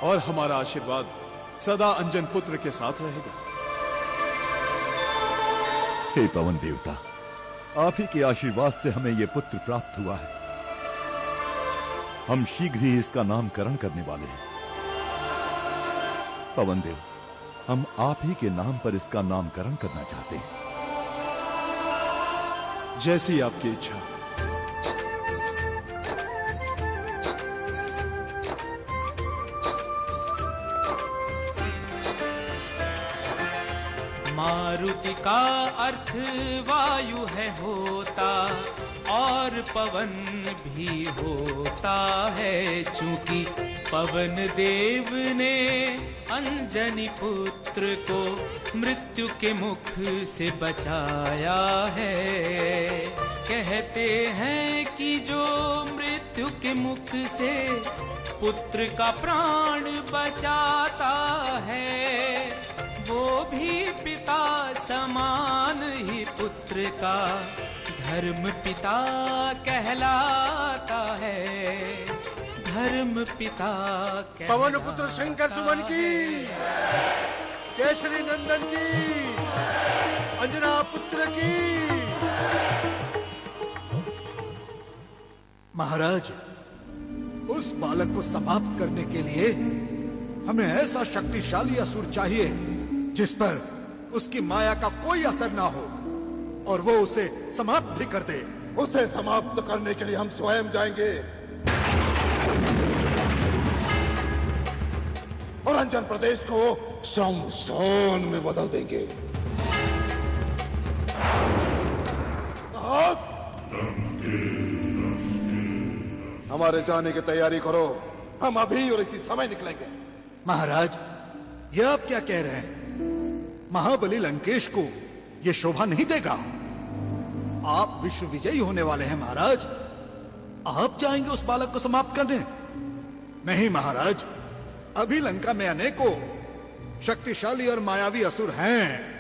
और हमारा आशीर्वाद सदा अंजन पुत्र के साथ रहेगा। हे पवन देवता, आप ही के आशीर्वाद से हमें यह पुत्र प्राप्त हुआ है। हम शीघ्र ही इसका नामकरण करने वाले हैं। पवन देव, हम आप ही के नाम पर इसका नामकरण करना चाहते हैं। जैसी आपकी इच्छा। मारुति का अर्थ वायु है होता, और पवन भी होता है। चूंकि पवन देव ने अंजनी पुत्र को मृत्यु के मुख से बचाया है। कहते हैं कि जो मृत्यु के मुख से पुत्र का प्राण बचाता है, वो भी पिता समान ही पुत्र का धर्म पिता कहलाता है। धर्म पिता पवन पुत्र शंकर सुमन की, केसरी नंदन की, अंजना पुत्र की। महाराज, उस बालक को समाप्त करने के लिए हमें ऐसा शक्तिशाली असुर चाहिए जिस पर उसकी माया का कोई असर ना हो और वो उसे समाप्त भी कर दे। उसे समाप्त करने के लिए हम स्वयं जाएंगे और अंजन प्रदेश को शमशान में बदल देंगे। हमारे जाने की तैयारी करो, हम अभी और इसी समय निकलेंगे। महाराज, यह आप क्या कह रहे हैं? महाबली लंकेश को यह शोभा नहीं देगा। आप विश्व विजयी होने वाले हैं महाराज। आप जाएंगे उस बालक को समाप्त करने? नहीं महाराज, अभी लंका में अनेकों शक्तिशाली और मायावी असुर हैं।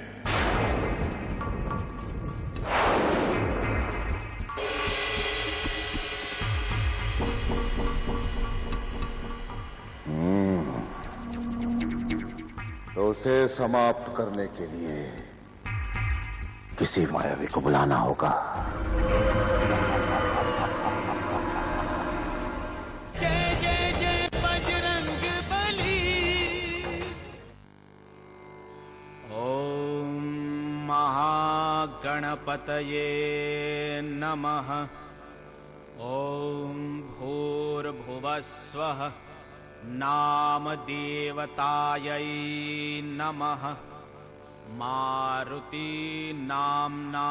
तो उसे समाप्त करने के लिए किसी मायावी को बुलाना होगा। जय जय जय बजरंग बली। ओम महागणपतये नमः। ओम भूर्भुवस्वः नाम देवतायै नमः। मारुति नाम्ना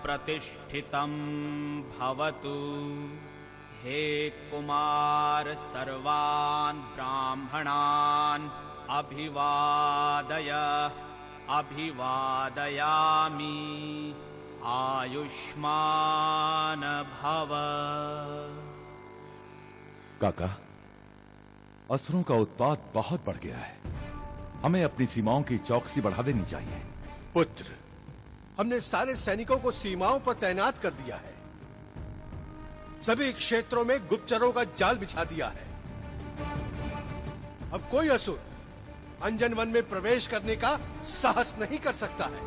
प्रतिष्ठितं भवतु। हे कुमार सर्वान् ब्राह्मणान् अभिवादय अभिवादयामि। आयुष्मान भव। काका, असुरों का उत्पात बहुत बढ़ गया है। हमें अपनी सीमाओं की चौकसी बढ़ा देनी चाहिए। पुत्र, हमने सारे सैनिकों को सीमाओं पर तैनात कर दिया है। सभी क्षेत्रों में गुप्तचरों का जाल बिछा दिया है। अब कोई असुर अंजन वन में प्रवेश करने का साहस नहीं कर सकता है।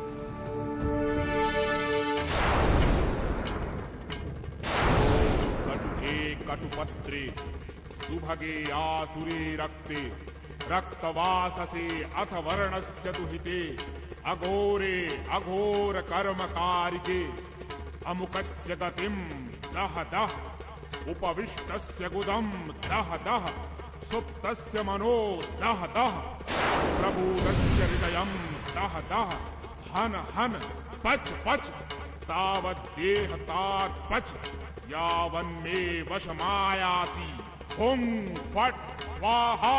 कटुके कटुपत्रे सुभगे आसुरे रक्ते रक्तवाससे अथ वर्णस्य दुहिते अघोरे अघोर कर्मकारिके अमुकस्य गतिं दह दह उपविष्टस्य गुदं दह दह सुप्तस्य मनो दह दह प्रबुद्धस्य हृदयं दह दह हन हन पच पच तावत् देह तात पच यावन्मे वशमायाति हुं फट स्वाहा।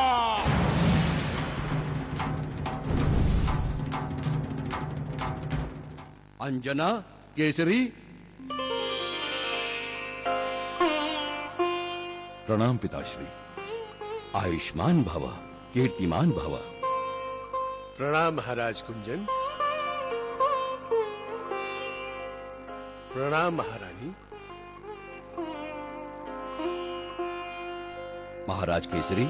अंजना, केसरी, प्रणाम पिताश्री। आयुष्मान भव, कीर्तिमान भव। प्रणाम महाराज कुंजन। प्रणाम महारानी। महाराज केसरी,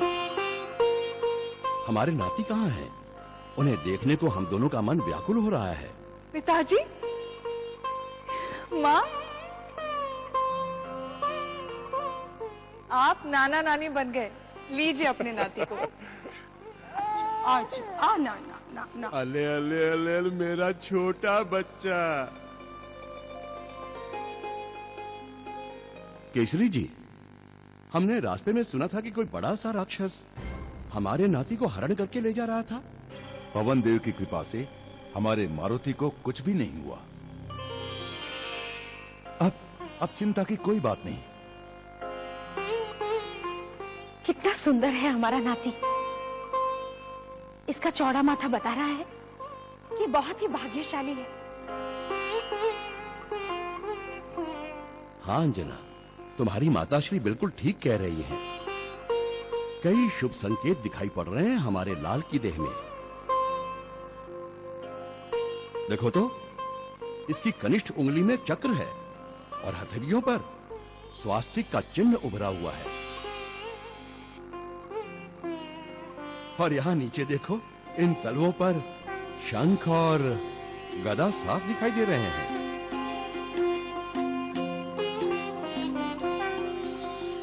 हमारे नाती कहाँ हैं? उन्हें देखने को हम दोनों का मन व्याकुल हो रहा है। पिताजी, माँ, आप नाना नानी बन गए। लीजिए अपने नाती को। आज आ ना ना ना ना। अले अले अले अले, मेरा छोटा बच्चा। केसरी जी, हमने रास्ते में सुना था कि कोई बड़ा सा राक्षस हमारे नाती को हरण करके ले जा रहा था। पवन देव की कृपा से हमारे मारुति को कुछ भी नहीं हुआ। अब चिंता की कोई बात नहीं। कितना सुंदर है हमारा नाती। इसका चौड़ा माथा बता रहा है कि बहुत ही भाग्यशाली है। हाँ अंजना, तुम्हारी माताश्री बिल्कुल ठीक कह रही हैं। कई शुभ संकेत दिखाई पड़ रहे हैं हमारे लाल की देह में। देखो तो, इसकी कनिष्ठ उंगली में चक्र है और हथेलियों पर स्वास्तिक का चिन्ह उभरा हुआ है। और यहाँ नीचे देखो, इन तलवों पर शंख और गदा साफ दिखाई दे रहे हैं।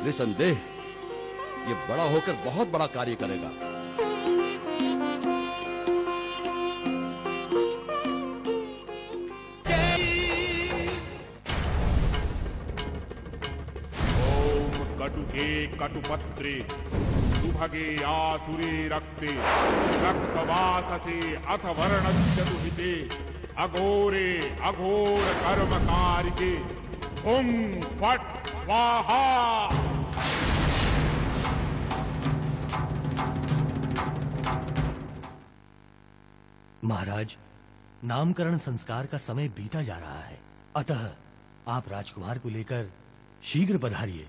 निसंदेह ये बड़ा होकर बहुत बड़ा कार्य करेगा। ओम कटुके कटुपत्रे सुभगे आसुरे रक्ते रक्तवाससे अथ वर्णस्य दुहिते अघोरे अघोर कर्मकारिके हुं फट स्वाहा। महाराज, नामकरण संस्कार का समय बीता जा रहा है, अतः आप राजकुमार को लेकर शीघ्र पधारिए।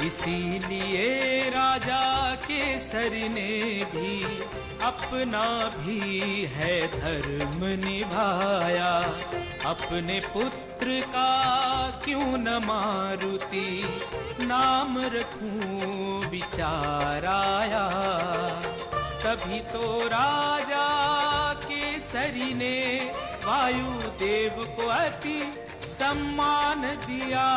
इसीलिए राजा केसरी ने भी अपना भी है धर्म निभाया। अपने पुत्र का क्यों न मारुति नाम रखूं विचार आया। तभी तो राजा केसरी ने वायुदेव को अति सम्मान दिया।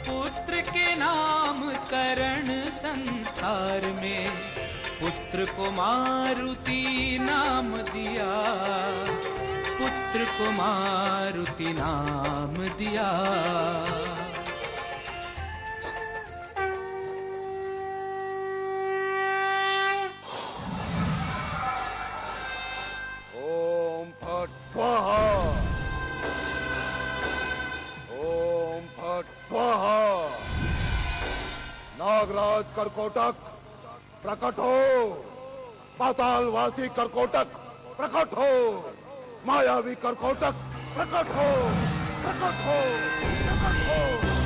पुत्र के नाम करण संस्कार में पुत्र को मारुति नाम दिया। पुत्र को मारुति नाम दिया। ओम फट स्वाहा। ओम फट स्वाहा। नागराज करकोटक प्रकट हो। पातालवासी करकोटक प्रकट हो। मायावी करकोटक प्रकट हो। प्रकट हो। प्रकट हो।